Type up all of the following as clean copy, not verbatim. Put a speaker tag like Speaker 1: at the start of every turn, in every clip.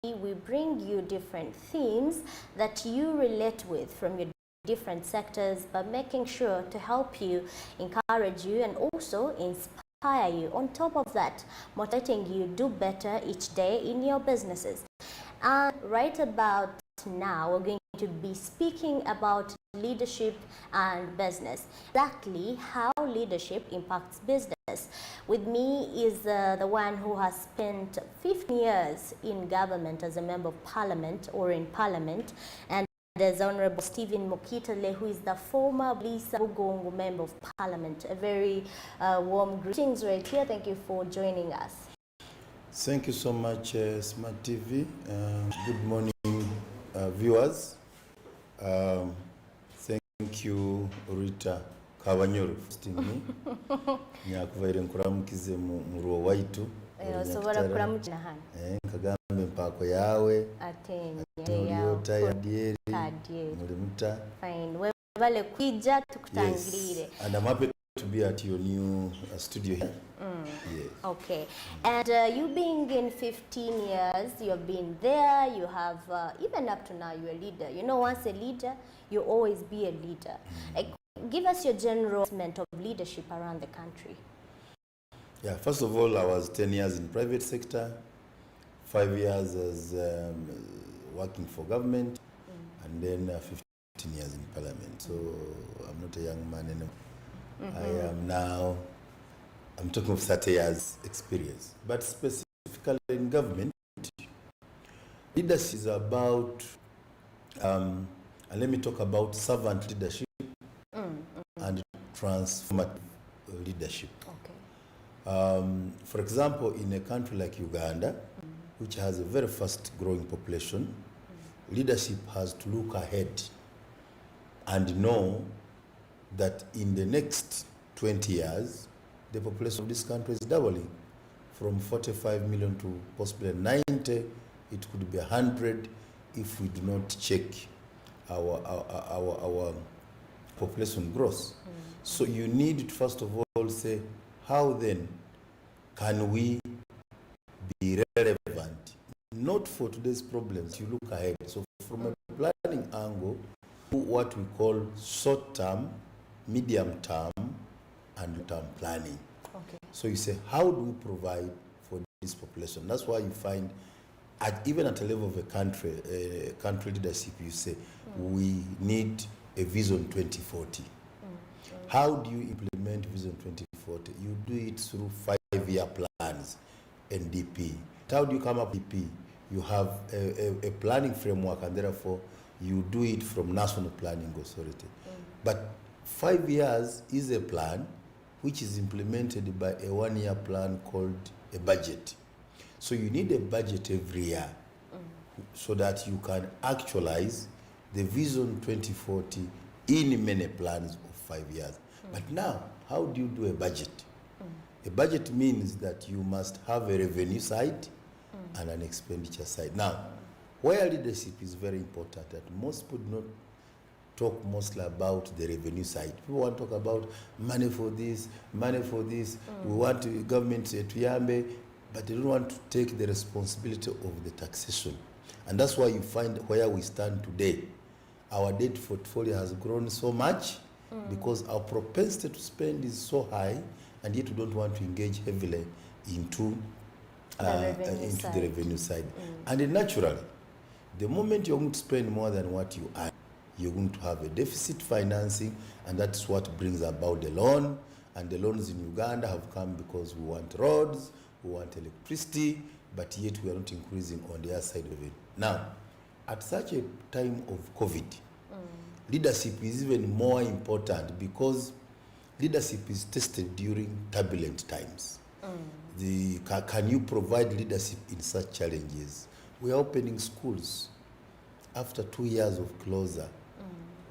Speaker 1: we bring you different themes that you relate with from your different sectors, but making sure to help you, encourage you, and also inspire you. On top of that, motivating you do better each day in your businesses. And right about now, we're going to be speaking about leadership and business. Exactly how leadership impacts business. With me is the one who has spent 15 years in government as a member of parliament or in parliament, and there's Honorable Stephen Mokitale, who is the former Blisa Bugongo Member of Parliament. A very warm greetings right here. Thank you for joining us.
Speaker 2: Thank you so much, Smart TV. Good morning, viewers. Thank you, Rita Kawanyuru, for hosting me. Nyakuvaire nkuramukize mu ruo waitu.
Speaker 1: Sobora kuramukina hano.
Speaker 2: Kagambe mpako yawe.
Speaker 1: Atenye
Speaker 2: yawe. Mulimuta.
Speaker 1: Fine. Webale kuija tukutangirire.
Speaker 2: Yes. And I'm happy to be at your new studio here. Yes.
Speaker 1: Okay. And you being in 15 years, you've been there, you have, even up to now, you're a leader. You know, once a leader, you always be a leader. Give us your general assessment of leadership around the country.
Speaker 2: Yeah, first of all, I was 10 years in private sector, 5 years as working for government, and then 15 years in parliament. So I'm not a young man anymore. I am now, I'm talking of 30 years experience. But specifically in government, leadership is about, and let me talk about servant leadership and transformative leadership.
Speaker 1: Okay.
Speaker 2: For example, in a country like Uganda, which has a very fast growing population, leadership has to look ahead and know that in the next 20 years, the population of this country is doubling from 45 million to possibly 90. It could be 100 if we do not check our population growth. So you need to first of all say, how then can we be relevant? Not for today's problems, you look ahead. So from a planning angle, what we call short-term, medium-term, and long-term planning.
Speaker 1: Okay.
Speaker 2: So you say, how do we provide for this population? That's why you find, even at a level of a country leadership, you say, we need a Vision 2040. How do you implement Vision 2040? You do it through 5-year plans, NDP. How do you come up with NDP? You have a planning framework, and therefore you do it from National Planning Authority. But 5 years is a plan which is implemented by a 1-year plan called a budget. So you need a budget every year so that you can actualize the Vision 2040 in many plans of 5 years. But now, how do you do a budget? A budget means that you must have a revenue side and an expenditure side. Now, where leadership is very important, that most people do not talk mostly about the revenue side. People want to talk about money for this, we want government to yambe, but they don't want to take the responsibility of the taxation. And that's why you find where we stand today. Our debt portfolio has grown so much because our propensity to spend is so high, and yet we don't want to engage heavily into the revenue side. And naturally, the moment you're going to spend more than what you earn, you're going to have a deficit financing, and that's what brings about the loan. And the loans in Uganda have come because we want roads, we want electricity, but yet we are not increasing on the other side of it. Now, at such a time of COVID, leadership is even more important because leadership is tested during turbulent times. Can you provide leadership in such challenges? We are opening schools after 2 years of closure.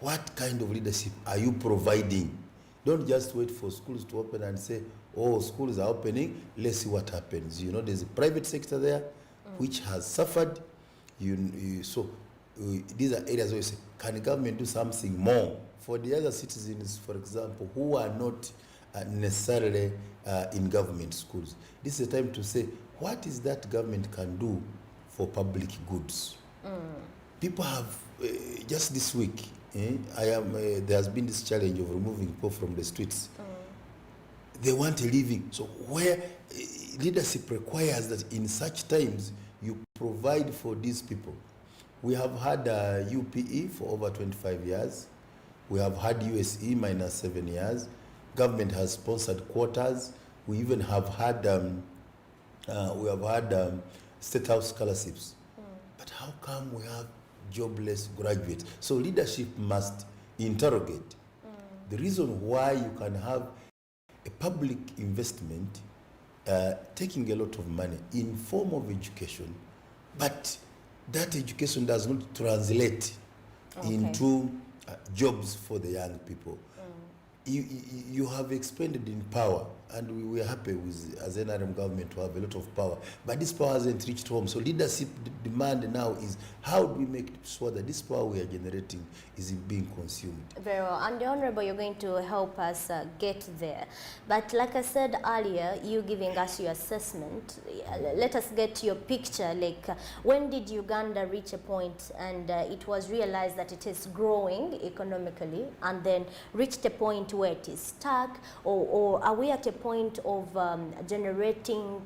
Speaker 2: What kind of leadership are you providing? Don't just wait for schools to open and say, oh, schools are opening, let's see what happens. You know, there's a private sector there which has suffered. So these are areas where you say, can the government do something more for the other citizens, for example, who are not necessarily in government schools? This is a time to say, what is that government can do for public goods. People have, just this week, there has been this challenge of removing people from the streets. They want a living. So where leadership requires that in such times you provide for these people. We have had UPE for over 25 years. We have had USE minus 7 years. Government has sponsored quotas. We even have had state house scholarships. But how come we have jobless graduates? So leadership must interrogate the reason why you can have a public investment taking a lot of money in form of education, but that education does not translate into jobs for the young people. You have expended in power, and we were happy with, as NRM government, to have a lot of power, but this power hasn't reached home. So leadership demand now is, how do we make sure that this power we are generating is being consumed? Very
Speaker 1: well. And the Honorable, you're going to help us get there. But like I said earlier, you giving us your assessment, let us get your picture. Like, when did Uganda reach a point and it was realized that it is growing economically, and then reached a point where it is stuck, or are we at a point of generating,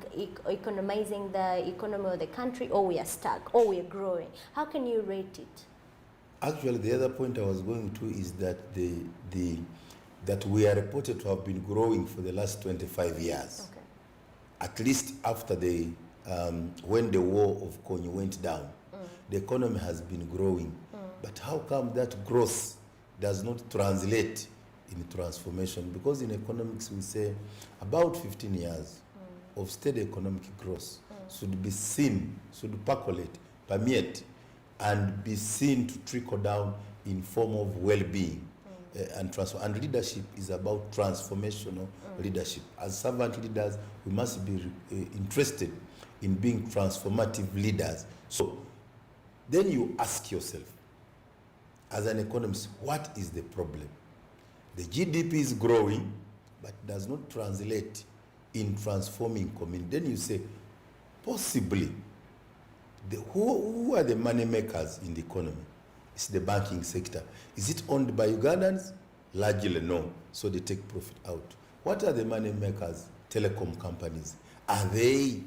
Speaker 1: economizing the economy of the country, or we are stuck, or we are growing? How can you rate it?
Speaker 2: Actually, the other point I was going to is that that we are reported to have been growing for the last 25 years. Okay. At least after when the war of Konyi went down, the economy has been growing. But how come that growth does not translate in transformation? Because in economics we say about 15 years of steady economic growth should be seen, should permeate, and be seen to trickle down in form of well-being and transfer. And leadership is about transformational leadership. As servant leaders, we must be interested in being transformative leaders. So then you ask yourself, as an economist, what is the problem? The GDP is growing, but does not translate in transforming community. Then you say, possibly, who are the money makers in the economy? It's the banking sector. Is it owned by Ugandans? Largely no, so they take profit out. What are the money makers? Telecom companies. Are they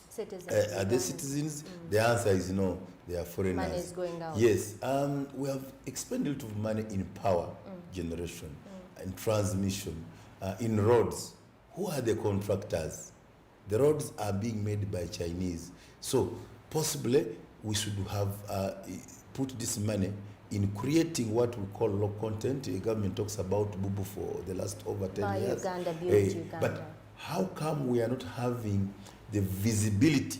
Speaker 2: citizens? Are they citizens? The answer is no, they are foreigners.
Speaker 1: Money is going out.
Speaker 2: Yes, we have expended a lot of money in power generation, in transmission, in roads. Who are the contractors? The roads are being made by Chinese. So possibly we should have put this money in creating what we call low content. The government talks about Bubu for the last over 10 years.
Speaker 1: Uganda, Uganda.
Speaker 2: But how come we are not having the visibility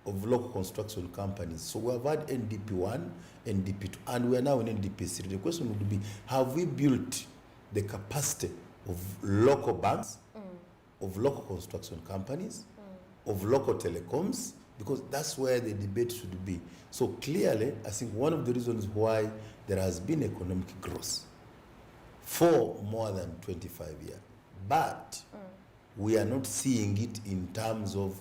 Speaker 2: of local construction companies? So we have had NDP1, NDP2, and we are now in NDP3. The question would be, have we built the capacity of local banks, of local construction companies, of local telecoms? Because that's where the debate should be. So clearly, I think one of the reasons why there has been economic growth for more than 25 years, but we are not seeing it in terms of...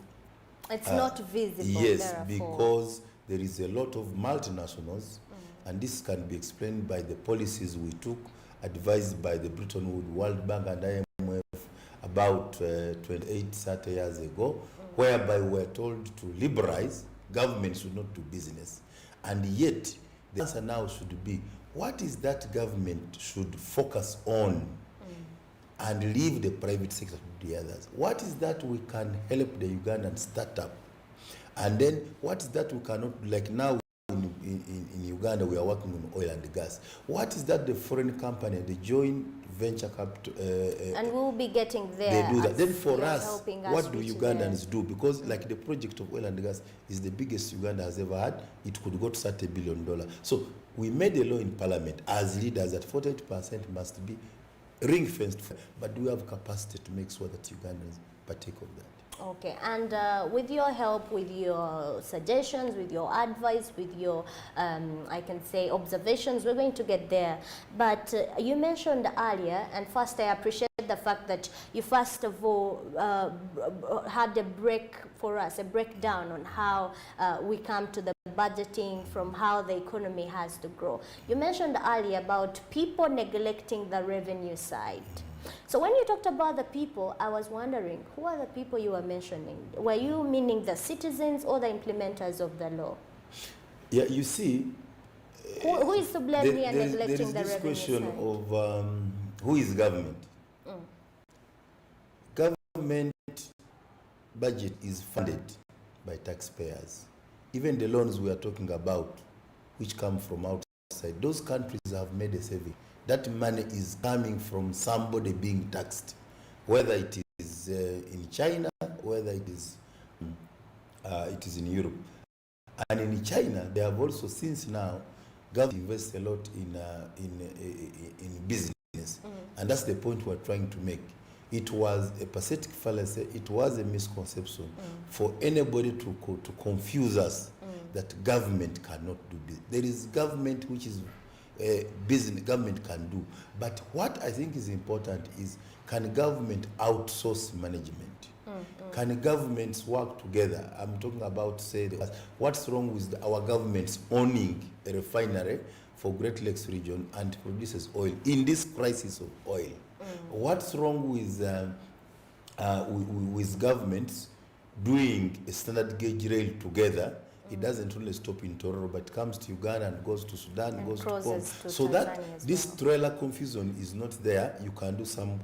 Speaker 1: It's not visible.
Speaker 2: Yes, because there is a lot of multinationals, and this can be explained by the policies we took, advised by the Bretton Woods, World Bank and IMF about 28, 30 years ago, whereby we were told to liberalize, government should not do business. And yet, the answer now should be, what is that government should focus on and leave the private sector to the others? What is that we can help the Ugandan startup? And then what is that we cannot, like now in Uganda, we are working on oil and gas. What is that the foreign company, the joint venture capital...
Speaker 1: and we'll be getting there.
Speaker 2: They do that. Then for us, what do Ugandans do? Because like the project of oil and gas is the biggest Uganda has ever had. It could go to $30 billion. So we made a law in parliament as leaders that 48% must be ring-fenced. But do we have capacity to make sure that Ugandans partake of that?
Speaker 1: Okay, and with your help, with your suggestions, with your advice, with your, I can say, observations, we're going to get there. But you mentioned earlier, and first I appreciate appreciate the fact that you first of all had a breakdown on how we come to the budgeting, from how the economy has to grow. You mentioned earlier about people neglecting the revenue side. So when you talked about the people, I was wondering, who are the people you were mentioning? Were you meaning the citizens or the implementers of the law?
Speaker 2: Yeah, you see,
Speaker 1: who is to blame here neglecting the revenue side? There is this
Speaker 2: question of who is government. Government budget is funded by taxpayers. Even the loans we are talking about, which come from outside, those countries have made a saving. That money is coming from somebody being taxed, whether it is in China, whether it is in Europe. And in China, they have also, since now, government invests a lot in business. And that's the point we're trying to make. It was a pathetic fallacy, it was a misconception for anybody to confuse us that government cannot do business. There is government which is business government can do. But what I think is important is, can government outsource management? Can governments work together? I'm talking about, say, what's wrong with our governments owning a refinery for Great Lakes region and produces oil in this crisis of oil? What's wrong with governments doing a standard gauge rail together? It doesn't only stop in Tororo, but comes to Uganda and goes to Sudan, and goes to Congo. So that this trailer confusion is not there. You can do some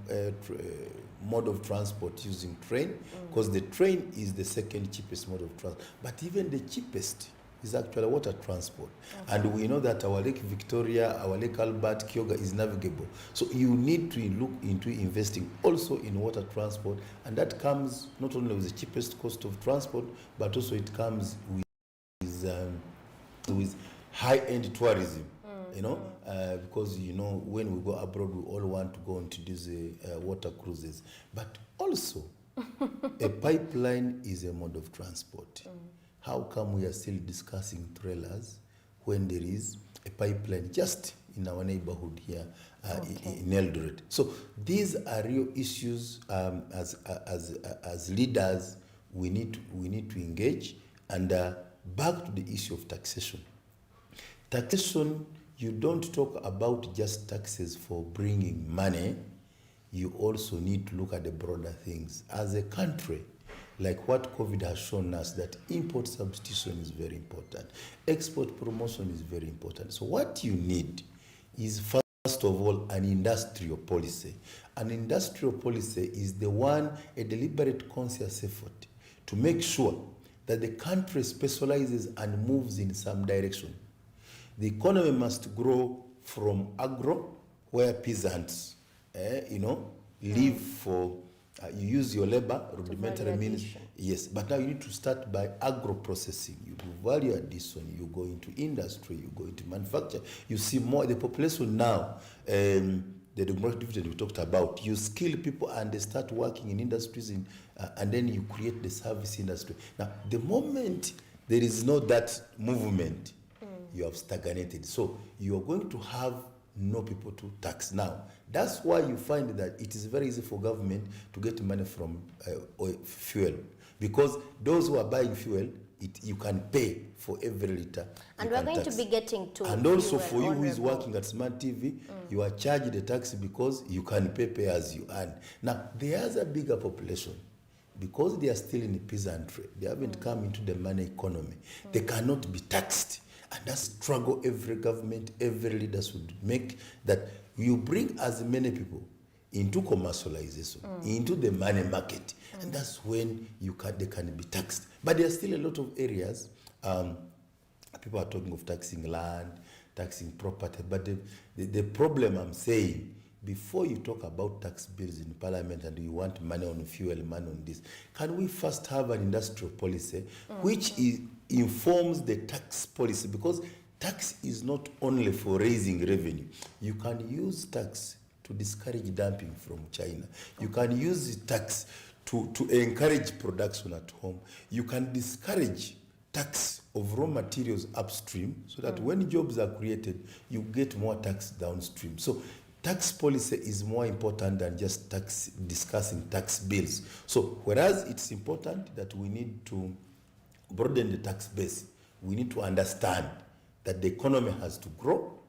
Speaker 2: mode of transport using train, because the train is the second cheapest mode of transport. But even the cheapest is actually water transport. And we know that our Lake Victoria, our Lake Albert, Kyoga is navigable. So you need to look into investing also in water transport, and that comes not only with the cheapest cost of transport, but also it comes with high-end tourism, because when we go abroad, we all want to go into these water cruises. But also, a pipeline is a mode of transport. How come we are still discussing trailers when there is a pipeline just in our neighborhood here in Eldoret? So these are real issues. As leaders, we need to engage. And back to the issue of taxation. Taxation, you don't talk about just taxes for bringing money. You also need to look at the broader things. As a country, like what COVID has shown us, that import substitution is very important. Export promotion is very important. So what you need is, first of all, an industrial policy. An industrial policy is a deliberate conscious effort to make sure that the country specializes and moves in some direction. The economy must grow from agro, where peasants, live for, you use your labor, rudimentary means, yes, but now you need to start by agro-processing. You do value addition, you go into industry, you go into manufacture. You see more, the population now, the demographic dividend we talked about, you skill people and they start working in industries, and then you create the service industry. Now, the moment there is no that movement, you have stagnated. So you are going to have no people to tax. Now, that's why you find that it is very easy for government to get money from fuel, because those who are buying fuel, you can pay for every liter.
Speaker 1: And we're going to be getting to.
Speaker 2: And also for you who is working at Smart TV, you are charged the tax because you can pay as you earn. Now, there's a bigger population, because they are still in the peasantry. They haven't come into the money economy. They cannot be taxed. And that's a struggle every government, every leader should make, that you bring as many people into commercialization, into the money market, and that's when they can be taxed. But there are still a lot of areas, people are talking of taxing land, taxing property, but the problem I'm saying, before you talk about tax bills in parliament and you want money on fuel, money on this, can we first have an industrial policy which informs the tax policy? Because tax is not only for raising revenue. You can use tax to discourage dumping from China. You can use tax to encourage production at home. You can discourage tax of raw materials upstream, so that when jobs are created, you get more tax downstream. So tax policy is more important than just discussing tax bills. So whereas it's important that we need to broaden the tax base, we need to understand that the economy has to grow,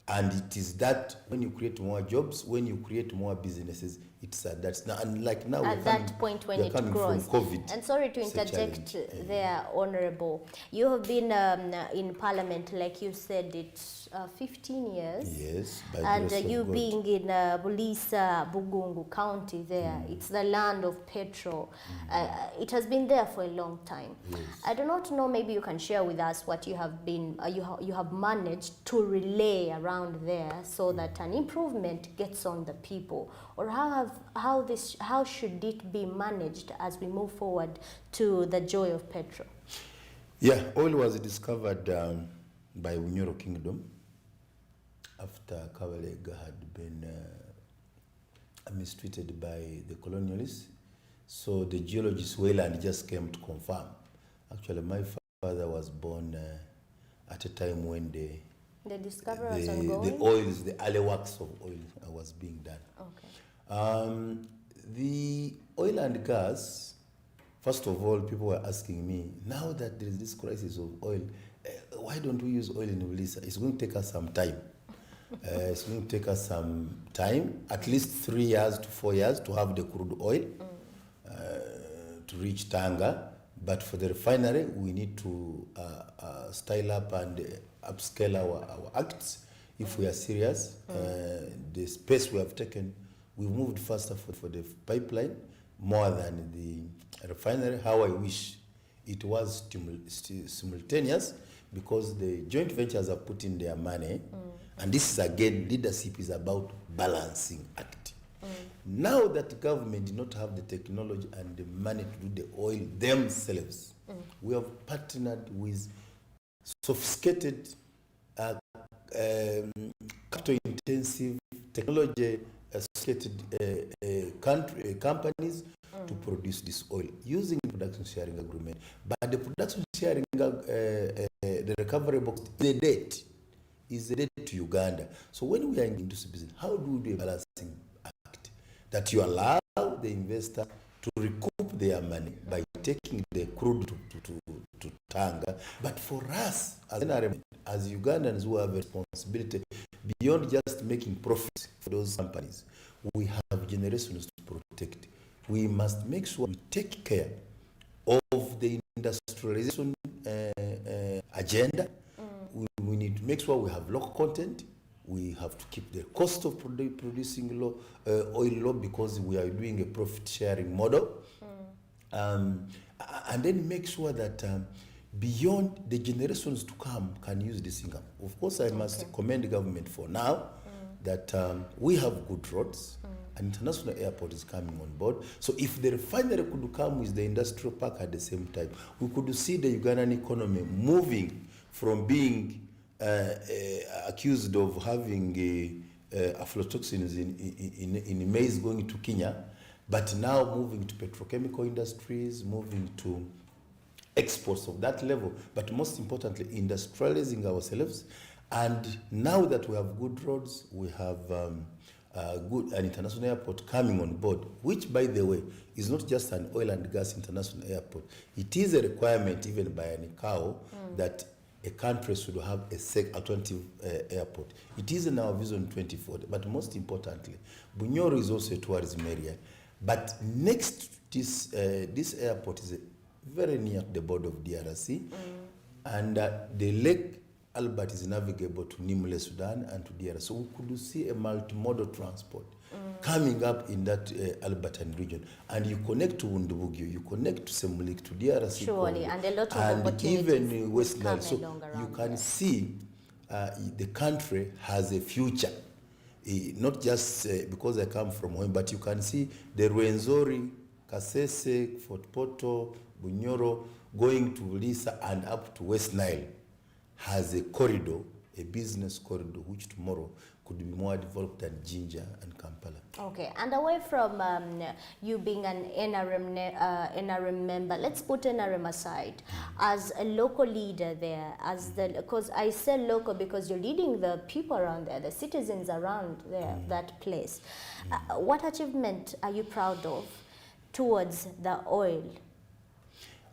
Speaker 2: and it is that when you create more jobs, when you create more businesses, it's that's now, and like now
Speaker 1: at that point when it grows.
Speaker 2: COVID,
Speaker 1: and sorry to interject there, Honorable. You have been in Parliament, like you said, it's 15 years.
Speaker 2: Yes,
Speaker 1: and you being in Bulisa, Bugungu County there, it's the land of petrol. It has been there for a long time.
Speaker 2: Yes.
Speaker 1: I do not know, maybe you can share with us what you have been, you have managed to relay around there so that an improvement gets on the people, or how should it be managed as we move forward to the joy of petrol?
Speaker 2: Yeah, oil was discovered by Bunyoro Kingdom after Kabalega had been mistreated by the colonialists. So the geologist Wayland just came to confirm. Actually, my father was born at a time when
Speaker 1: the discovery was ongoing?
Speaker 2: The oils, the early works of oil was being done.
Speaker 1: Okay.
Speaker 2: The oil and gas, first of all, people were asking me, now that there is this crisis of oil, why don't we use oil in Bulisa? It's going to take us some time. It's going to take us some time, at least 3 years to 4 years, to have the crude oil to reach Tanga. But for the refinery, we need to style up and upscale our acts if we are serious. The space we have taken, we moved faster for the pipeline more than the refinery. How I wish it was simultaneous, because the joint ventures have put in their money. And this is, again, leadership is about balancing act. Now that the government did not have the technology and the money to do the oil themselves, we have partnered with sophisticated, capital-intensive, technology-associated companies to produce this oil using the production sharing agreement. But the production sharing, the recovery box, the debt is the debt to Uganda. So when we are into business, how do we do a balancing act that you allow the investor to recoup their money by taking the crude to Tanga? But for us as NRM, as Ugandans who have a responsibility beyond just making profits for those companies, we have generations to protect. We must make sure we take care of the industrialization agenda. We need to make sure we have local content. We have to keep the cost of producing oil low, because we are doing a profit sharing model. And then make sure that beyond, the generations to come can use this income. Of course, I must commend the government for now that we have good roads. An international airport is coming on board. So if the refinery could come with the industrial park at the same time, we could see the Ugandan economy moving from being accused of having aflatoxins in maize going to Kenya, but now moving to petrochemical industries, moving to exports of that level, but most importantly, industrializing ourselves. And now that we have good roads, we have an international airport coming on board, which, by the way, is not just an oil and gas international airport. It is a requirement even by an ICAO that a country should have a alternative airport. It is in our Vision 2040, but most importantly, Bunyoro is also a tourism area. But next to this airport is very near the border of DRC, and the Lake Albert is navigable to Nimule, Sudan, and to DRC. So we could see a multimodal transport coming up in that Albertan region. And you connect to Wundubugyo, you connect to Semulik, to DRC.
Speaker 1: Surely, and a lot of
Speaker 2: and even West Nile. So
Speaker 1: you
Speaker 2: can see the country has a future. Not just because I come from home, but you can see the Rwenzori, Kasese, Fort Portal, Bunyoro, going to Lisa and up to West Nile has a corridor, a business corridor, which tomorrow could be more developed than Jinja and Kampala.
Speaker 1: Okay, and away from you being an NRM member, let's put NRM aside. As a local leader there, because I say local because you're leading the people around there, the citizens around there, that place. What achievement are you proud of towards the oil